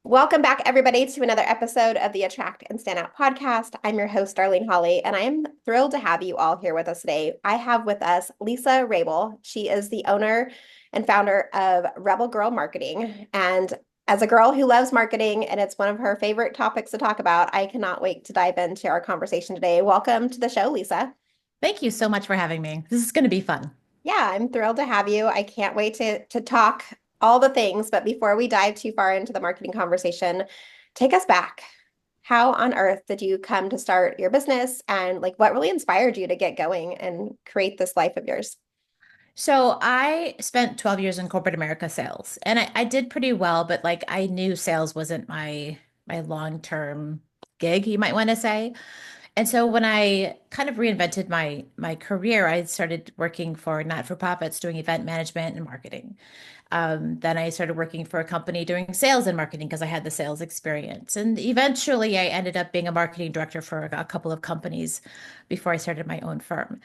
Welcome back, everybody, to another episode of the Attract and Standout podcast. I'm your host, Darlene Hawley, and I'm thrilled to have you all here with us today. I have with us Lisa Raebel. She is the owner and founder of Rebel Girl Marketing. And as a girl who loves marketing, and it's one of her favorite topics to talk about, I cannot wait to dive into our conversation today. Welcome to the show, Lisa. Thank you so much for having me. This is going to be fun. Yeah, I'm thrilled to have you. I can't wait to talk all the things. But before we dive too far into the marketing conversation, take us back. How on earth did you come to start your business and like what really inspired you to get going and create this life of yours? So I spent 12 years in corporate America sales and I did pretty well, but like I knew sales wasn't my long-term gig, you might want to say. And so when I kind of reinvented my career, I started working for not-for-profits doing event management and marketing. Then I started working for a company doing sales and marketing because I had the sales experience. And eventually I ended up being a marketing director for a couple of companies before I started my own firm.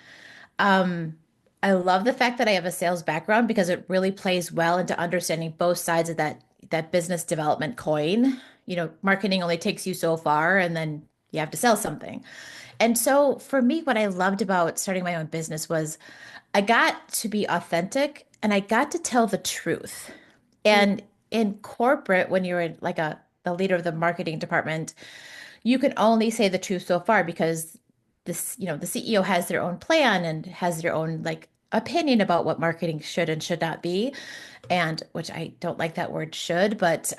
Um, I love the fact that I have a sales background because it really plays well into understanding both sides of that business development coin. You know, marketing only takes you so far, and then you have to sell something. And so for me, what I loved about starting my own business was I got to be authentic and I got to tell the truth. And in corporate, when you're like the leader of the marketing department, you can only say the truth so far because the CEO has their own plan and has their own like opinion about what marketing should and should not be. And which I don't like that word should, but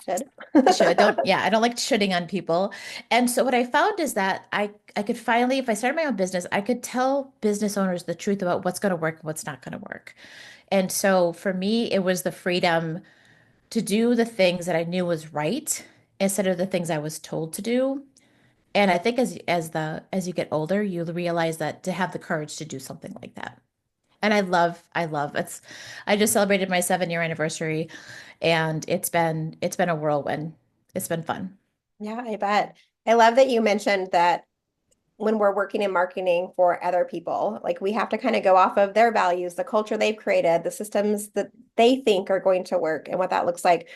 Should. should don't yeah, I don't like shoulding on people. And so what I found is that I could finally, if I started my own business, I could tell business owners the truth about what's going to work and what's not going to work. And so for me, it was the freedom to do the things that I knew was right instead of the things I was told to do. And I think as you get older, you realize that to have the courage to do something like that. And I love it's I just celebrated my 7 year anniversary and it's been a whirlwind. It's been fun. Yeah, I bet. I love that you mentioned that when we're working in marketing for other people, like we have to kind of go off of their values, the culture they've created, the systems that they think are going to work, and what that looks like.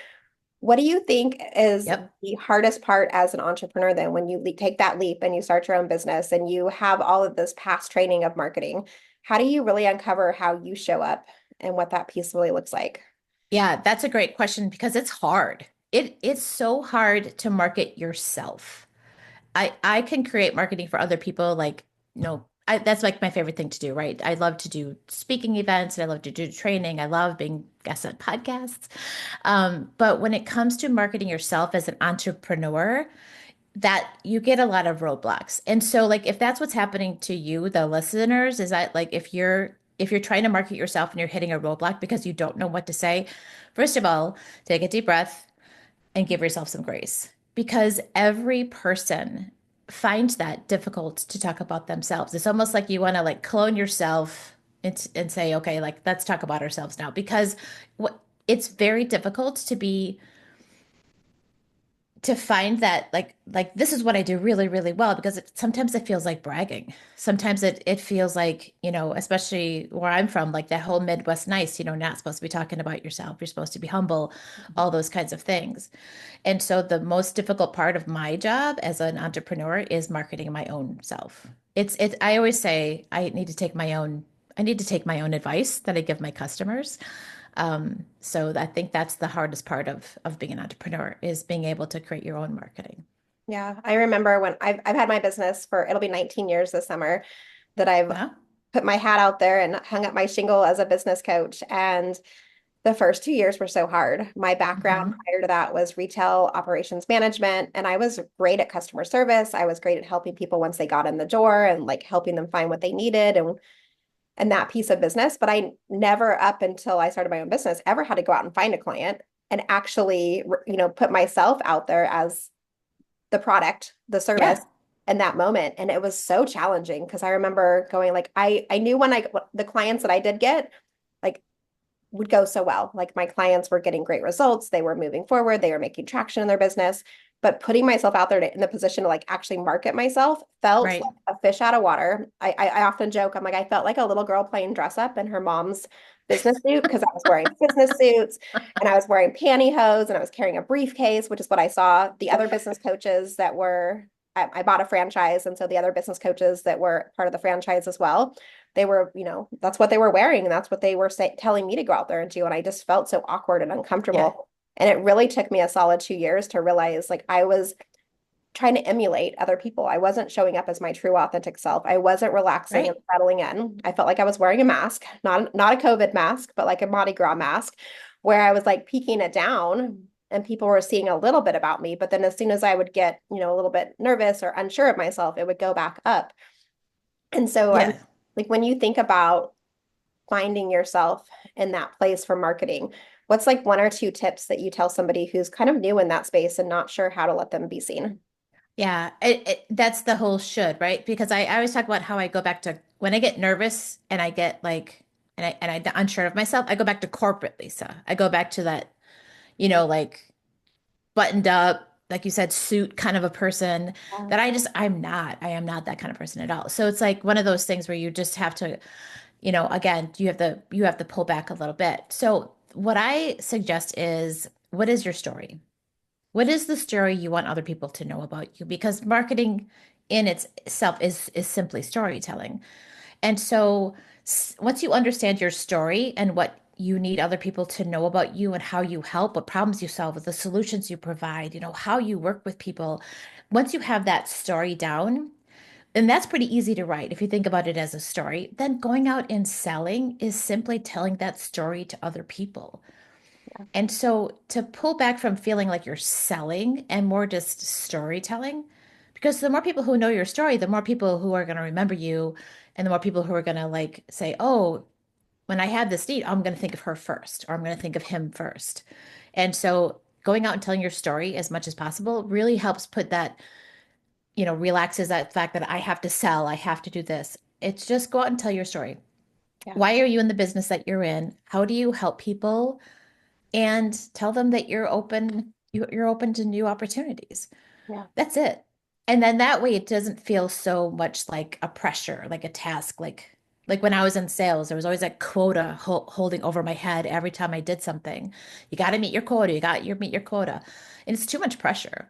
What do you think is Yep. the hardest part as an entrepreneur then when you take that leap and you start your own business and you have all of this past training of marketing? How do you really uncover how you show up and what that piece really looks like? Yeah, that's a great question because it's hard. It's so hard to market yourself. I can create marketing for other people like that's like my favorite thing to do, right? I love to do speaking events and I love to do training. I love being guests on podcasts. But when it comes to marketing yourself as an entrepreneur, that you get a lot of roadblocks. And so like if that's what's happening to you, the listeners, is that like if you're trying to market yourself and you're hitting a roadblock because you don't know what to say, first of all, take a deep breath and give yourself some grace because every person finds that difficult to talk about themselves. It's almost like you want to like clone yourself and say, okay, like let's talk about ourselves now because what it's very difficult to find that like this is what I do really really well because sometimes it feels like bragging. Sometimes it feels like, especially where I'm from, like that whole Midwest nice, not supposed to be talking about yourself. You're supposed to be humble, all those kinds of things. And so the most difficult part of my job as an entrepreneur is marketing my own self. I always say I need to take my own advice that I give my customers. So I think that's the hardest part of being an entrepreneur is being able to create your own marketing. Yeah, I remember when I've had my business for it'll be 19 years this summer that I've Wow. put my hat out there and hung up my shingle as a business coach. And the first 2 years were so hard. My background Hmm. prior to that was retail operations management, and I was great at customer service. I was great at helping people once they got in the door and like helping them find what they needed and that piece of business. But I never, up until I started my own business, ever had to go out and find a client and actually, put myself out there as the product, the Yeah. service in that moment. And it was so challenging because I remember going like I knew when I the clients that I did get like would go so well. Like my clients were getting great results, they were moving forward, they were making traction in their business. But putting myself out there in the position to like actually market myself felt Right. like a fish out of water. I often joke, I'm like, I felt like a little girl playing dress up in her mom's business suit because I was wearing business suits and I was wearing pantyhose and I was carrying a briefcase, which is what I saw the other business coaches that were, I bought a franchise. And so the other business coaches that were part of the franchise as well, they were, that's what they were wearing. And that's what they were telling me to go out there and do. And I just felt so awkward and Yeah, uncomfortable. And it really took me a solid 2 years to realize like I was trying to emulate other people. I wasn't showing up as my true authentic self. I wasn't relaxing and right. settling in. I felt like I was wearing a mask, not a COVID mask, but like a Mardi Gras mask, where I was like peeking it down and people were seeing a little bit about me. But then as soon as I would get, a little bit nervous or unsure of myself, it would go back up. And so I'm Yeah. like, when you think about finding yourself in that place for marketing, what's like one or two tips that you tell somebody who's kind of new in that space and not sure how to let them be seen? Yeah, that's the whole should, right? Because I always talk about how I go back to when I get nervous and I get like and I'm unsure of myself, I go back to corporate Lisa. I go back to that, like buttoned up, like you said, suit kind of a person that I am not that kind of person at all. So it's like one of those things where you just have to, again, you have to pull back a little bit. So what I suggest is, what is your story? What is the story you want other people to know about you? Because marketing in itself is simply storytelling. And so once you understand your story and what you need other people to know about you and how you help, what problems you solve, the solutions you provide, how you work with people, once you have that story down, and that's pretty easy to write if you think about it as a story, then going out and selling is simply telling that story to other people. And so to pull back from feeling like you're selling and more just storytelling, because the more people who know your story, the more people who are going to remember you, and the more people who are going to like say, oh, when I have this need, I'm going to think of her first, or I'm going to think of him first. And so going out and telling your story as much as possible really helps put that, relaxes that fact that I have to sell, I have to do this. It's just go out and tell your story. Yeah. Why are you in the business that you're in? How do you help people? And tell them that you're open to new opportunities. Yeah. That's it. And then that way it doesn't feel so much like a pressure, like a task, like when I was in sales, there was always that quota holding over my head every time I did something. You got to meet your quota, meet your quota. And it's too much pressure.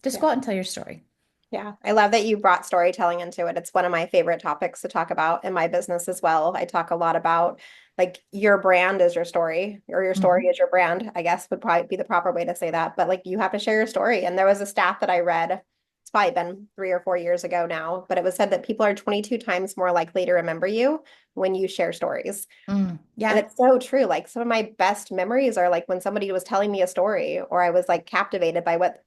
Just Yeah. go out and tell your story. Yeah, I love that you brought storytelling into it. It's one of my favorite topics to talk about in my business as well. I talk a lot about like your brand is your story, or your story Mhm. is your brand, I guess would probably be the proper way to say that. But like you have to share your story. And there was a stat that I read, it's probably been 3 or 4 years ago now, but it was said that people are 22 times more likely to remember you when you share stories. And Yeah. it's so true. Like some of my best memories are like when somebody was telling me a story or I was like captivated by what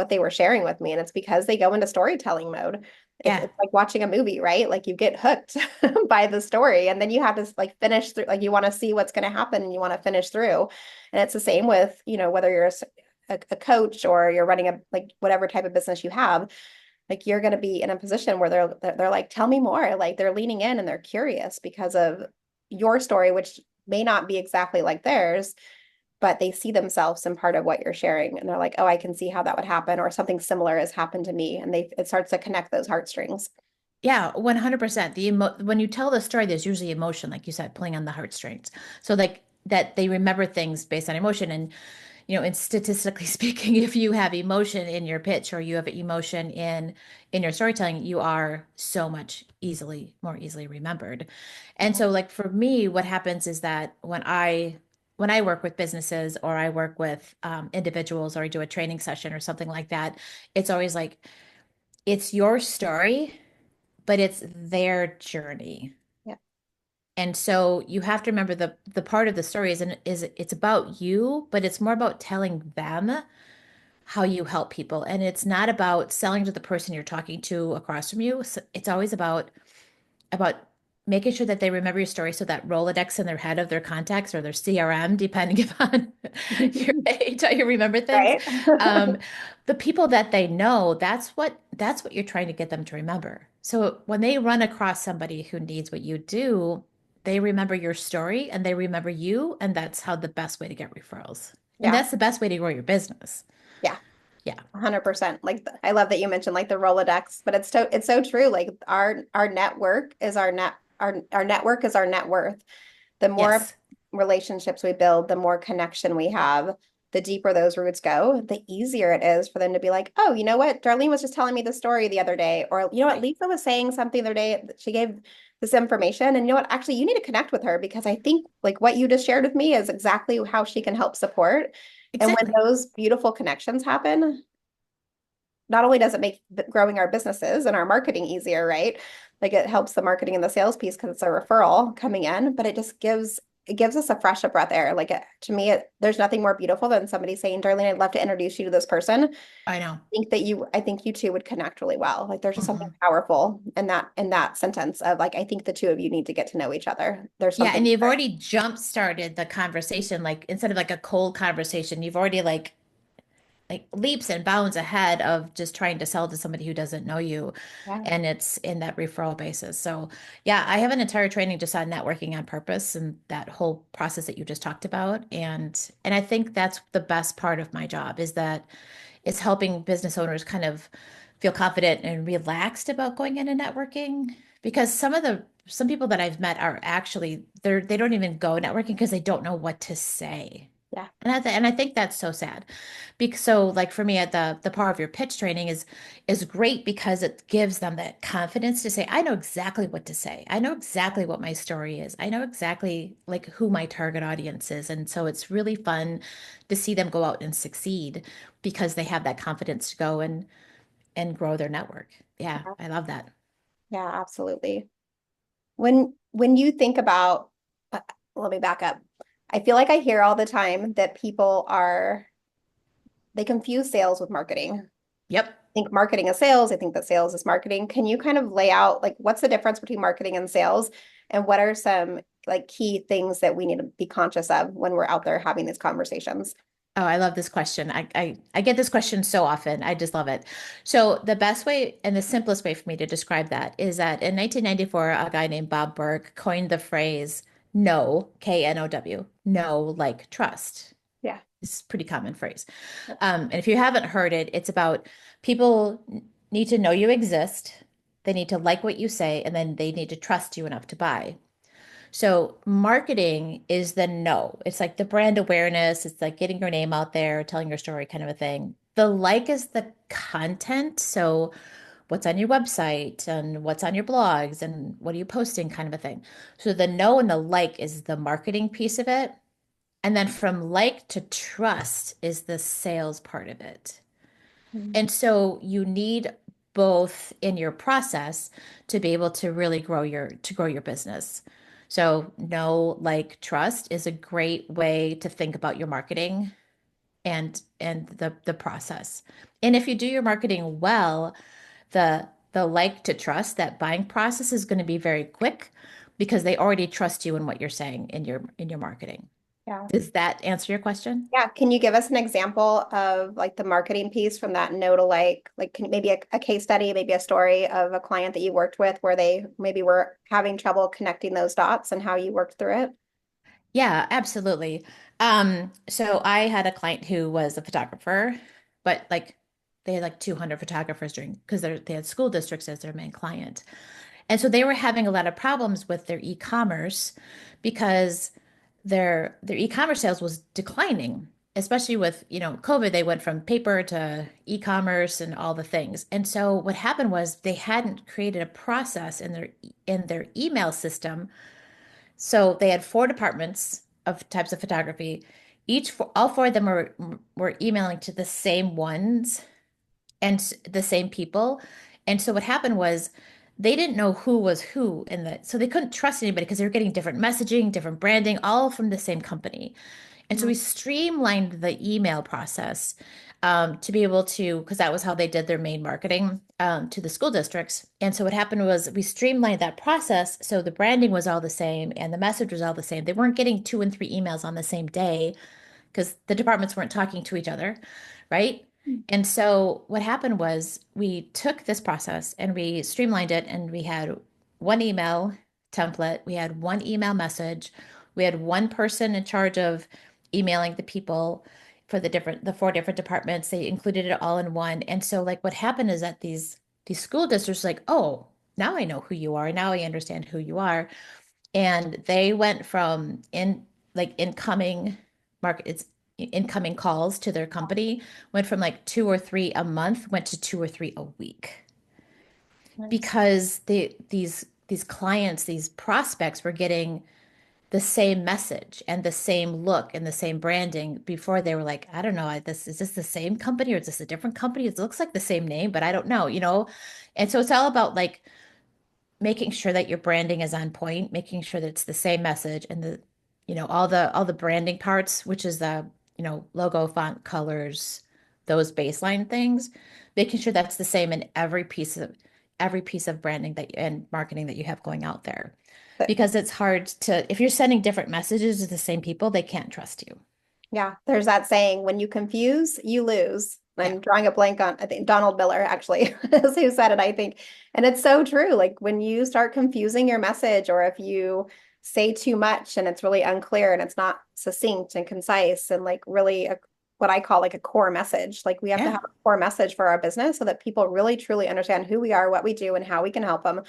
they were sharing with me. And it's because they go into storytelling mode. It's Yeah. it's like watching a movie, right? Like you get hooked by the story and then you have to like finish through, like you want to see what's going to happen and you want to finish through. And it's the same with, whether you're a coach or you're running a like whatever type of business you have, like you're going to be in a position where they're like, tell me more. Like they're leaning in and they're curious because of your story, which may not be exactly like theirs, but they see themselves in part of what you're sharing. And they're like, oh, I can see how that would happen, or something similar has happened to me. And it starts to connect those heartstrings. Yeah, 100%. When you tell the story, there's usually emotion, like you said, pulling on the heartstrings. So like that they remember things based on emotion. And and statistically speaking, if you have emotion in your pitch or you have emotion in your storytelling, you are so much more easily remembered. And Yeah. so like for me, what happens is that when I work with businesses or I work with individuals or I do a training session or something like that, it's always like it's your story, but it's their journey. Yeah. And so you have to remember the part of the story is it's about you, but it's more about telling them how you help people. And it's not about selling to the person you're talking to across from you. It's always about making sure that they remember your story so that Rolodex in their head of their contacts or their CRM, depending upon your age, how you remember things. Right. Um, the people that they know, that's what you're trying to get them to remember. So when they run across somebody who needs what you do, they remember your story and they remember you, and that's how the best way to get referrals. And Yeah. that's the best way to grow your business. Yeah. Yeah. 100%. Like I love that you mentioned like the Rolodex, but it's so true. Like our network is our network is our net worth. The more Yes. relationships we build, the more connection we have, the deeper those roots go, the easier it is for them to be like, oh, you know what? Darlene was just telling me the story the other day. Or, you know what? Right. Lisa was saying something the other day. She gave this information. And you know what? Actually, you need to connect with her because I think like what you just shared with me is exactly how she can help support. And when Exactly. those beautiful connections happen, not only does it make growing our businesses and our marketing easier, right? Like it helps the marketing and the sales piece because it's a referral coming in, but it gives us a fresh of breath air. Like to me, there's nothing more beautiful than somebody saying, Darlene, I'd love to introduce you to this person. I know. I think you two would connect really well. Like there's just something Mhm. powerful in that sentence of like, I think the two of you need to get to know each other. There's Yeah, something and you've there. already jump started the conversation. Like instead of like a cold conversation, you've already like leaps and bounds ahead of just trying to sell to somebody who doesn't know you. Yeah. And it's in that referral basis. So yeah, I have an entire training just on networking on purpose and that whole process that you just talked about. And I think that's the best part of my job is that it's helping business owners kind of feel confident and relaxed about going into networking. Because some people that I've met are actually they don't even go networking because they don't know what to say. Yeah. And I think that's so sad. Because so like for me at the power of your pitch training is great because it gives them that confidence to say, I know exactly what to say. I know exactly what my story is. I know exactly like who my target audience is. And so it's really fun to see them go out and succeed because they have that confidence to go and grow their network. Yeah, I love that. Yeah, absolutely. When you think about, uh, let me back up. I feel like I hear all the time that they confuse sales with marketing. Yep. Think marketing is sales. I think that sales is marketing. Can you kind of lay out like what's the difference between marketing and sales? And what are some like key things that we need to be conscious of when we're out there having these conversations? Oh, I love this question. I get this question so often. I just love it. So the best way and the simplest way for me to describe that is that in 1994, a guy named Bob Burg coined the phrase "know," K-N-O-W, know like trust. Yeah. It's a pretty common phrase. And if you haven't heard it, it's about people need to know you exist. They need to like what you say, and then they need to trust you enough to buy. So marketing is the no. It's like the brand awareness. It's like getting your name out there, telling your story kind of a thing. The like is the content. So what's on your website and what's on your blogs and what are you posting kind of a thing. So the no and the like is the marketing piece of it. And then from like to trust is the sales part of it. Mhm. And so you need both in your process to be able to really grow your business. So know, like, trust is a great way to think about your marketing and the process. And if you do your marketing well, the like to trust, that buying process is going to be very quick because they already trust you in what you're saying in your marketing. Yeah. Does that answer your question? Yeah. Can you give us an example of like the marketing piece from that no to like can maybe a case study, maybe a story of a client that you worked with where they maybe were having trouble connecting those dots and how you worked through it? Yeah, absolutely. So I had a client who was a photographer, but like they had like 200 photographers during because they had school districts as their main client. And so they were having a lot of problems with their e-commerce because their e-commerce sales was declining, especially with, COVID, they went from paper to e-commerce and all the things. And so what happened was they hadn't created a process in their email system, so they had four departments of types of photography. All four of them were emailing to the same ones and the same people. And so what happened was they didn't know who was who in the, so they couldn't trust anybody because they were getting different messaging, different branding, all from the same company. And so we Mhm. streamlined the email process to be able to, because that was how they did their main marketing to the school districts. And so what happened was we streamlined that process. So the branding was all the same and the message was all the same. They weren't getting two and three emails on the same day because the departments weren't talking to each other, right? And so what happened was we took this process and we streamlined it and we had one email template, we had one email message, we had one person in charge of emailing the people for the four different departments. They included it all in one. And so like what happened is that these school districts like, "Oh, now I know who you are. Now I understand who you are." And they went from incoming it's incoming calls to their company went from like two or three a month, went to two or three a week Nice. because these clients, these prospects were getting the same message and the same look and the same branding before. They were like, I don't know, this is this the same company or is this a different company? It looks like the same name, but I don't know, you know? And so it's all about like making sure that your branding is on point, making sure that it's the same message and the, all the branding parts, which is the, logo, font, colors, those baseline things, making sure that's the same in every piece of branding and marketing that you have going out there. But Because it's hard to, if you're sending different messages to the same people, they can't trust you. yeah, there's that saying, when you confuse, you lose. Yeah. I'm drawing a blank on, I think Donald Miller actually is who said it, I think. And it's so true. Like when you start confusing your message, or if you say too much and it's really unclear and it's not succinct and concise and like really what I call like a core message, like we have to Yeah. have a core message for our business so that people really truly understand who we are, what we do, and how we can help them.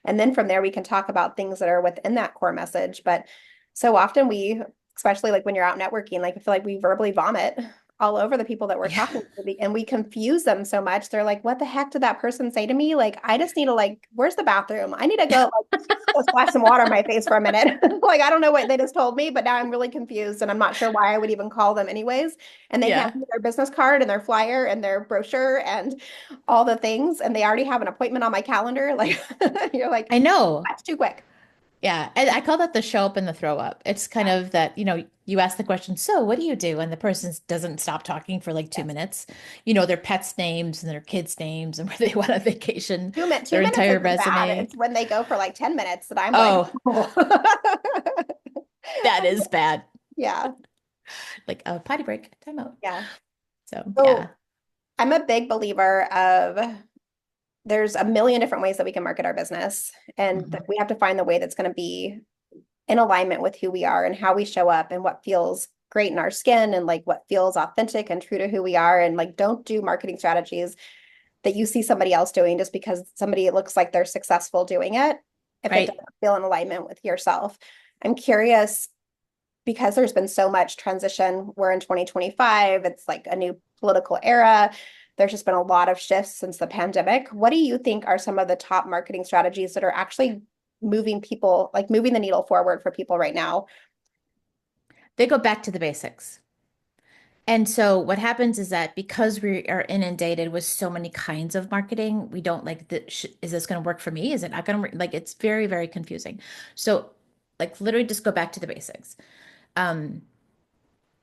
And then from there, we can talk about things that are within that core message. But so often especially like when you're out networking, like I feel like we verbally vomit all over the people that we're Yeah. talking to, and we confuse them so much. They're like, what the heck did that person say to me? Like, I just need to like, where's the bathroom? I need to go like go splash some water on my face for a minute. Like, I don't know what they just told me, but now I'm really confused and I'm not sure why I would even call them anyways. And they hand Yeah. me their business card and their flyer and their brochure and all the things, and they already have an appointment on my calendar. Like, you're like, I know. that's too quick. Yeah, I call that the show up and the throw up. It's kind Yeah. of that, you ask the question, so what do you do? And the person doesn't stop talking for like 2 minutes. You know, their pets' names and their kids' names and where they went on vacation, 2 their minutes entire isn't bad. resume. It's when they go for like 10 minutes that I'm like, Oh, oh. that is bad. Yeah. Like a potty break, timeout. Yeah. So, yeah. So I'm a big believer of there's a million different ways that we can market our business, and that Mhm. we have to find the way that's going to be in alignment with who we are and how we show up and what feels great in our skin and like what feels authentic and true to who we are. And like, don't do marketing strategies that you see somebody else doing just because somebody looks like they're successful doing it, if it Right. doesn't feel in alignment with yourself. I'm curious, because there's been so much transition. We're in 2025, it's like a new political era. There's just been a lot of shifts since the pandemic. What do you think are some of the top marketing strategies that are actually moving people, like moving the needle forward for people right now? They go back to the basics. And so what happens is that because we are inundated with so many kinds of marketing, we don't like is this going to work for me? Is it not going to work? Like it's very, very confusing. So like literally just go back to the basics. Um,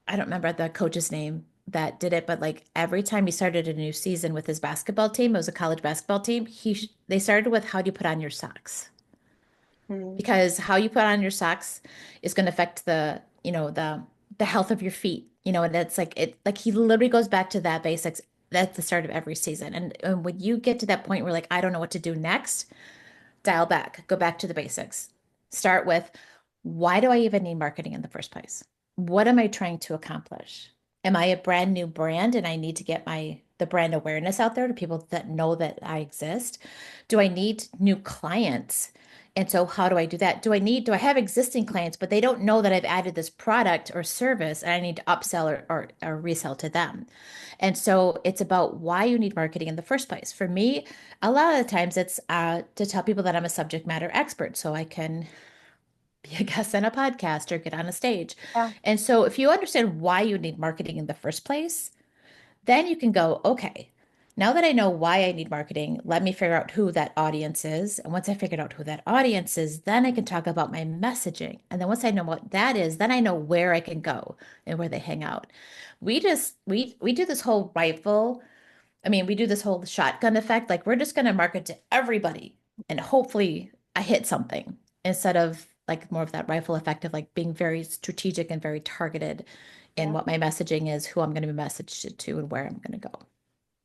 I don't remember the coach's name that did it, but like every time he started a new season with his basketball team, it was a college basketball team. They started with how do you put on your socks? Hmm. Because how you put on your socks is going to affect the health of your feet, and it's like like he literally goes back to that basics. That's the start of every season. And when you get to that point where like I don't know what to do next, dial back, go back to the basics. Start with, why do I even need marketing in the first place? What am I trying to accomplish? Am I a brand new brand and I need to get the brand awareness out there to people that know that I exist? Do I need new clients? And so how do I do that? Do I have existing clients, but they don't know that I've added this product or service and I need to upsell or resell to them? And so it's about why you need marketing in the first place. For me, a lot of the times it's to tell people that I'm a subject matter expert so I can be a guest on a podcast or get on a stage. Yeah. And so if you understand why you need marketing in the first place, then you can go, okay, now that I know why I need marketing, let me figure out who that audience is. And once I figured out who that audience is, then I can talk about my messaging. And then once I know what that is, then I know where I can go and where they hang out. We do this whole rifle. I mean, we do this whole shotgun effect. Like we're just going to market to everybody and hopefully I hit something instead of like more of that rifle effect of like being very strategic and very targeted in Yeah. what my messaging is, who I'm going to be messaged to, and where I'm going to go.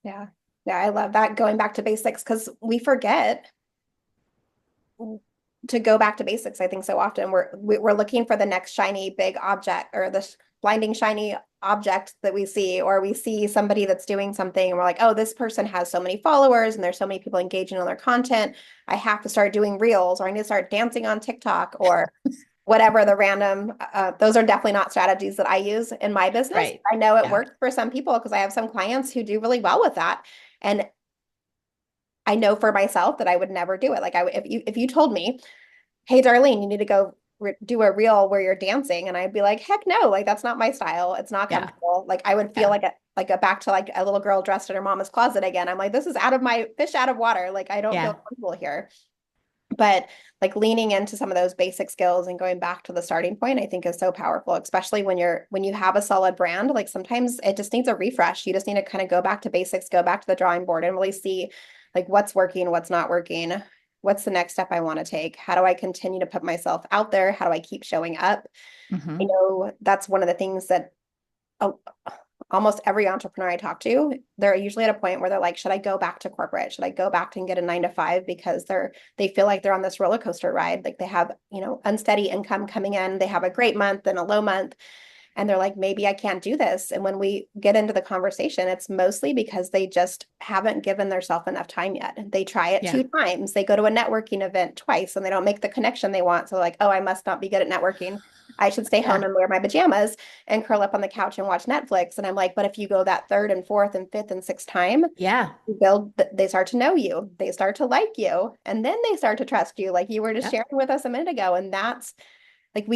Yeah. Yeah. I love that, going back to basics, because we forget to go back to basics. I think so often we're looking for the next shiny big object, or blinding shiny object that we see, or we see somebody that's doing something and we're like, oh, this person has so many followers and there's so many people engaging on their content. I have to start doing reels, or I need to start dancing on TikTok, or whatever the random, those are definitely not strategies that I use in my business. Right. I know it Yeah. works for some people because I have some clients who do really well with that. And I know for myself that I would never do it. Like if you told me, hey, Darlene, you need to go do a reel where you're dancing. And I'd be like, heck no, like that's not my style. It's not Yeah. comfortable. Like I would feel Yeah. like a back to like a little girl dressed in her mama's closet again. I'm like, this is out of my fish out of water. Like I don't feel Yeah. comfortable here. But like leaning into some of those basic skills and going back to the starting point, I think is so powerful, especially when you have a solid brand. Like sometimes it just needs a refresh. You just need to kind of go back to basics, go back to the drawing board and really see like what's working, what's not working, what's the next step I want to take? How do I continue to put myself out there? How do I keep showing up? I Hmm. know that's one of the things that oh, almost every entrepreneur I talk to, they're usually at a point where they're like, should I go back to corporate? Should I go back and get a 9 to 5? Because they feel like they're on this roller coaster ride. Like they have, unsteady income coming in. They have a great month and a low month. And they're like, maybe I can't do this. And when we get into the conversation, it's mostly because they just haven't given themselves enough time yet. They try it Yeah. 2 times. They go to a networking event twice and they don't make the connection they want. So like, oh, I must not be good at networking. I should stay home Yeah. and wear my pajamas and curl up on the couch and watch Netflix. And I'm like, but if you go that third and fourth and fifth and sixth time, Yeah. they start to know you. They start to like you. And then they start to trust you, like you were just Yep. sharing with us a minute ago. And that's like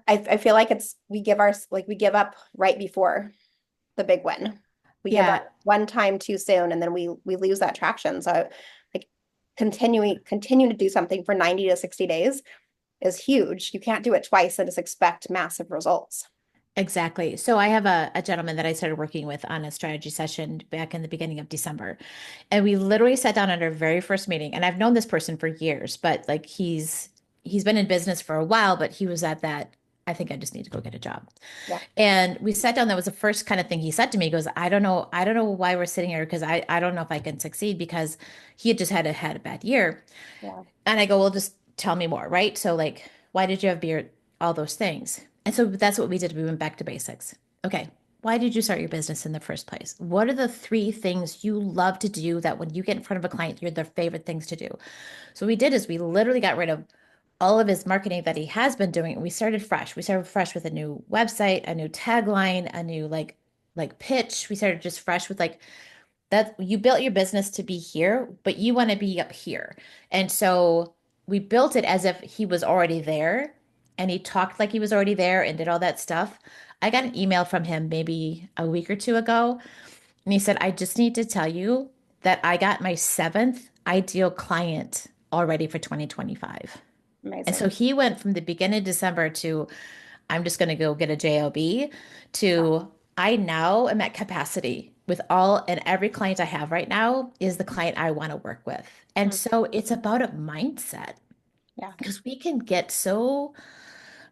I feel like we give up right before the big win. We give Yeah. up one time too soon and then we lose that traction. So like continue to do something for 90 to 60 days is huge. You can't do it twice and just expect massive results. Exactly. So I have a gentleman that I started working with on a strategy session back in the beginning of December. And we literally sat down at our very first meeting. And I've known this person for years, but like he's been in business for a while, but he was at that, I think I just need to go get a job. Yeah. And we sat down. That was the first kind of thing he said to me. He goes, I don't know why we're sitting here because I don't know if I can succeed because he had just had a bad year. Yeah. And I go, well, just tell me more, right? So like, why did you have beer? All those things. And so that's what we did. We went back to basics. Okay. Why did you start your business in the first place? What are the 3 things you love to do that when you get in front of a client, you're their favorite things to do? So what we did is we literally got rid of all of his marketing that he has been doing. We started fresh. We started fresh with a new website, a new tagline, a new like pitch. We started just fresh with like that you built your business to be here, but you want to be up here. And so we built it as if he was already there and he talked like he was already there and did all that stuff. I got an email from him maybe a week or two ago, and he said, I just need to tell you that I got my 7th ideal client already for 2025. And so Amazing. he went from the beginning of December to I'm just going to go get a job Wow. to I now am at capacity with all and every client I have right now is the client I want to work with. And Mm. so it's about a mindset Yeah. because we can get so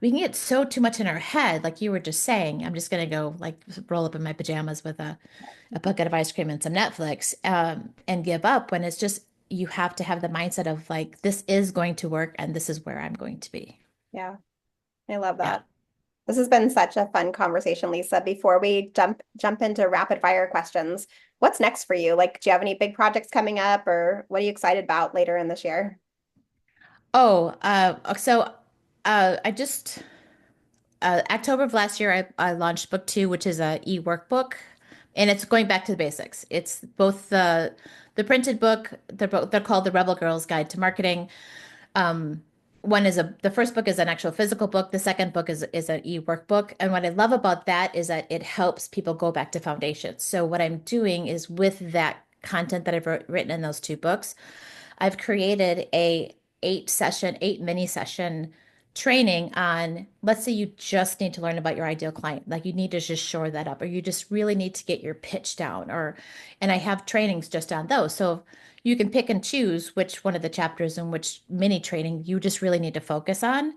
too much in our head like you were just saying. I'm just going to go like roll up in my pajamas with a bucket of ice cream and some Netflix and give up when it's just you have to have the mindset of like this is going to work and this is where I'm going to be. Yeah. I love Yeah. that. This has been such a fun conversation, Lisa. Before we jump into rapid fire questions, what's next for you? Like, do you have any big projects coming up, or what are you excited about later in this year? Oh, I just October of last year I launched book 2, which is a e-workbook, and it's going back to the basics. It's both the printed book, they're called the Rebel Girls Guide to Marketing. Um, one is the first book is an actual physical book. The second book is an e-workbook. And what I love about that is that it helps people go back to foundations. So what I'm doing is with that content that I've written in those 2 books, I've created a 8 mini session training on, let's say you just need to learn about your ideal client, like you need to just shore that up, or you just really need to get your pitch down, and I have trainings just on those. So you can pick and choose which one of the chapters and which mini training you just really need to focus on,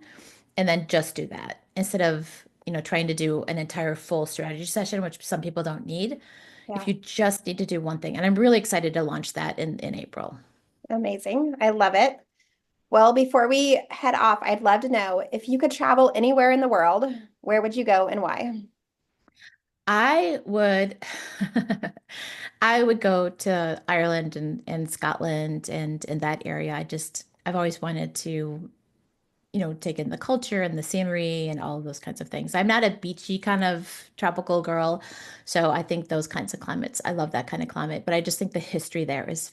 and then just do that instead of, trying to do an entire full strategy session, which some people don't need. If Yeah, you just need to do one thing, and I'm really excited to launch that in April. amazing. I love it. Well, before we head off, I'd love to know if you could travel anywhere in the world, where would you go and why? I would I would go to Ireland and Scotland and in that area. I've always wanted to, take in the culture and the scenery and all of those kinds of things. I'm not a beachy kind of tropical girl, so I think those kinds of climates, I love that kind of climate, but I just think the history there is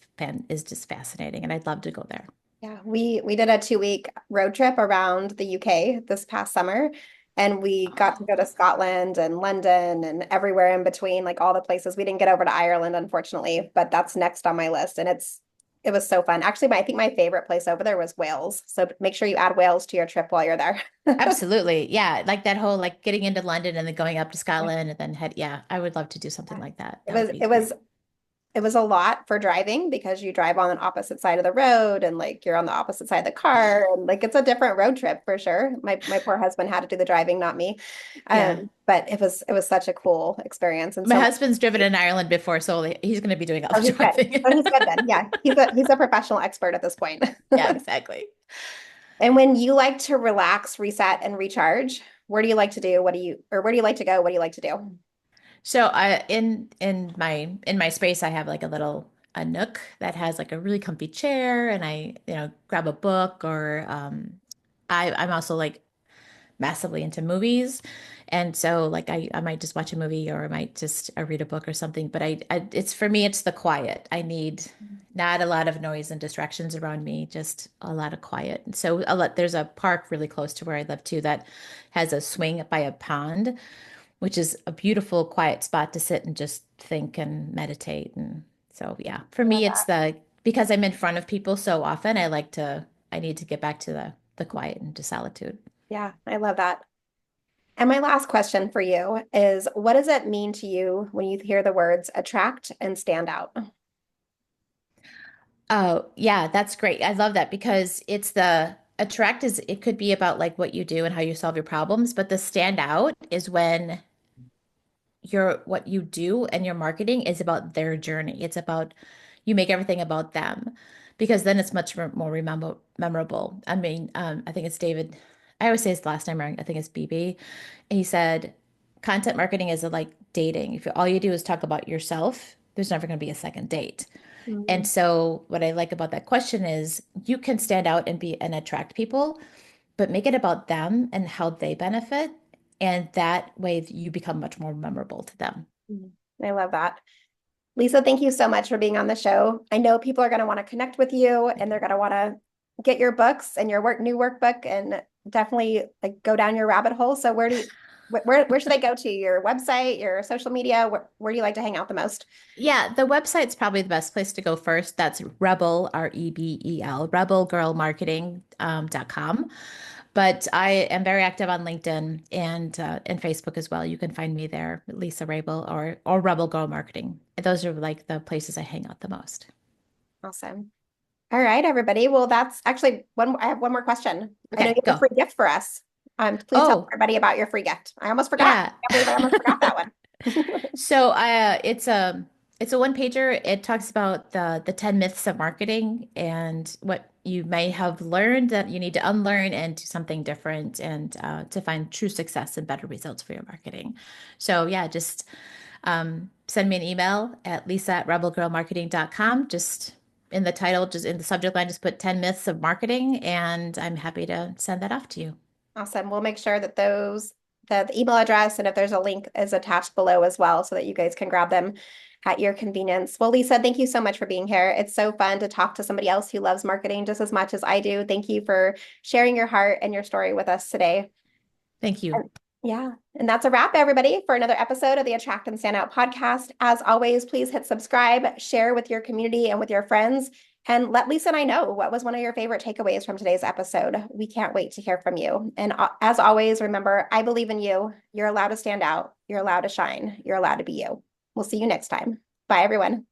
just fascinating and I'd love to go there. Yeah, we did a 2 week road trip around the UK this past summer, and we got to go to Scotland and London and everywhere in between, like all the places. We didn't get over to Ireland, unfortunately, but that's next on my list, and it was so fun. Actually, I think my favorite place over there was Wales. So make sure you add Wales to your trip while you're there. Absolutely. Yeah. Like that whole like getting into London and then going up to Scotland and then yeah, I would love to do something like that. It That would was be it great. was it was a lot for driving because you drive on an opposite side of the road and like you're on the opposite side of the car and like it's a different road trip for sure. My poor husband had to do the driving, not me. Yeah. But it was such a cool experience and My so much. husband's driven in Ireland before, so he's going to be doing all Oh, the he's good. driving. Oh, he's good then. Yeah, he's a professional expert at this point. Yeah, exactly. And when you like to relax, reset, and recharge, where do you like to do? Where do you like to go? What do you like to do? So I in my space I have like a nook that has like a really comfy chair and I, grab a book or I'm also like massively into movies. And so like I might just watch a movie or I might just read a book or something. But it's for me, it's the quiet. I need not a lot of noise and distractions around me, just a lot of quiet. And so there's a park really close to where I live too that has a swing by a pond, which is a beautiful quiet spot to sit and just think and meditate. And so yeah, for I love me it's that. because I'm in front of people so often, I need to get back to the quiet and to solitude. Yeah, I love that. And my last question for you is, what does it mean to you when you hear the words attract and stand out? Oh, yeah, that's great. I love that because it could be about like what you do and how you solve your problems, but the standout is when what you do and your marketing is about their journey. It's about you make everything about them because then it's much more memorable. I mean, I think it's David. I always say his last name wrong. I think it's BB. He said, content marketing is like dating. If all you do is talk about yourself, there's never going to be a second date. And Mhm. so what I like about that question is you can stand out and attract people, but make it about them and how they benefit. And that way you become much more memorable to them. Mhm. I love that. Lisa, thank you so much for being on the show. I know people are going to want to connect with you and they're going to want to get your books and your new workbook and definitely like go down your rabbit hole. So where should they go to? Your website, your social media? Where do you like to hang out the most? Yeah, the website's probably the best place to go first. That's Rebel, Rebel, rebelgirlmarketing.com. But I am very active on LinkedIn and Facebook as well. You can find me there, Lisa Raebel or Rebel Girl Marketing. Those are like the places I hang out the most. Awesome. All right, everybody. Well, that's actually I have one more question. I know Okay, you have a go. free gift for us. Please tell Oh, everybody about your free gift. I almost forgot. yeah. I can't believe I almost forgot that one. So it's a one pager. It talks about the 10 myths of marketing and what you may have learned that you need to unlearn and do something different and to find true success and better results for your marketing. So yeah, just send me an email at lisa@rebelgirlmarketing.com. Just in the title, just in the subject line, just put 10 myths of marketing and I'm happy to send that off to you. Awesome. We'll make sure that the email address and if there's a link is attached below as well so that you guys can grab them at your convenience. Well, Lisa, thank you so much for being here. It's so fun to talk to somebody else who loves marketing just as much as I do. Thank you for sharing your heart and your story with us today. Thank you. And yeah, and that's a wrap, everybody, for another episode of the Attract and Standout podcast. As always, please hit subscribe, share with your community and with your friends, and let Lisa and I know what was one of your favorite takeaways from today's episode. We can't wait to hear from you. And as always, remember, I believe in you. You're allowed to stand out. You're allowed to shine. You're allowed to be you. We'll see you next time. Bye, everyone.